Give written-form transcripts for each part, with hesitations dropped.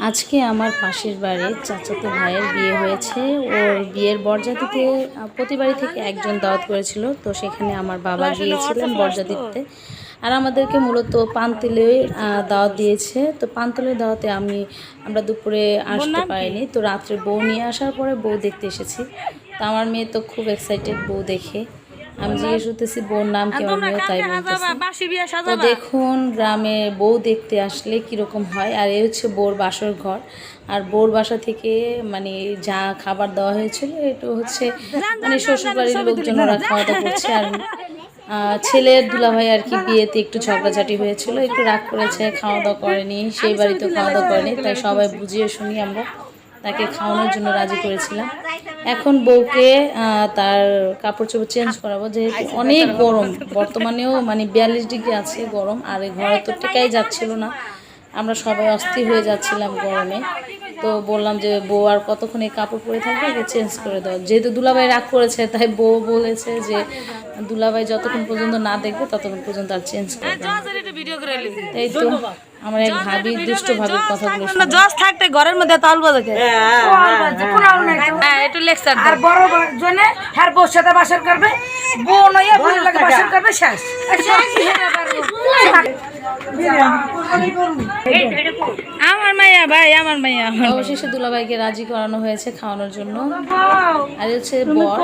আজকে আমার পাশের বাড়ির চাচাতো ভাইয়ের বিয়ে হয়েছে। ওর বিয়ের বরযাত্রীতে প্রতি বাড়ি থেকে একজন দাওয়াত করেছিল, তো সেখানে আমার বাবা গিয়েছিলেন বরযাত্রীতে। আর আমাদেরকে মূলত পান্তুলে দাওয়াত দিয়েছে। তো পান্তুলের দাওয়াতে আমরা দুপুরে আসতে পারিনি, তো রাত্রে বউ নিয়ে আসার পরে বউ দেখতে এসেছি। তো আমার মেয়ে তো খুব এক্সাইটেড বউ দেখে। আমি জিজ্ঞেস করতেছি বউর নাম কি, আমার মেয়েও তাই বলতেছে। তো দেখুন গ্রামে বউ দেখতে আসলে কীরকম হয়। আর এই হচ্ছে বউর বাসর ঘর। আর বউর বাসা থেকে মানে যা খাবার দেওয়া হয়েছিল এটা হচ্ছে মানে শ্বশুরবাড়ির লোকজন ওরা খাওয়া দাওয়া করছে। আর ছেলের দুলাভাই আর কি বিয়েতে একটু ঝগড়াঝাটি হয়েছিল, একটু রাগ করেছে, খাওয়া দাওয়া করেনি, সেই বাড়িতে খাওয়া দাওয়া করেনি। তাই সবাই বুঝিয়ে শুনি আমরা তাকে খাওয়ানোর জন্য রাজি করেছিলাম। এখন বউকে তার কাপড় চোপড় চেঞ্জ করাবো, যেহেতু অনেক গরম, বর্তমানেও মানে 42 ডিগ্রি আছে গরম। আর এই ঘরে তো টেকাই যাচ্ছিল না, আমরা সবাই অস্থির হয়ে যাচ্ছিলাম গরমে। তো বললাম যে বউ আর কতক্ষণ এই কাপড় পরে থাকবে, একে চেঞ্জ করে দাও। যেহেতু দুলাভাই রাগ করেছে, তাই বউ বলেছে যে দুলাভাই যতক্ষণ পর্যন্ত না দেখবে ততক্ষণ পর্যন্ত আর চেঞ্জ করবে। এই তো আমার এক ভাবি, দুষ্ট ভাবির কথাগুলো জজ থাকতে ঘরের মধ্যে তালবো দেখে একটু লেকচার আর বড় জনে হ্যার বউর সাথে বাসর করবে, বউ নইয়া বউর লাগে বাসর করবে, শেষ। আমার মাইয়া ভাই, আমার মাইয়া। অবশেষে দুলাভাইকে রাজি করানো হয়েছে খাওয়ানোর জন্য। আর হচ্ছে বর,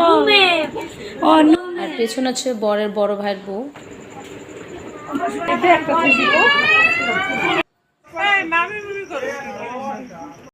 আর পেছনে হচ্ছে বরের বড় ভাইয়ের বউ।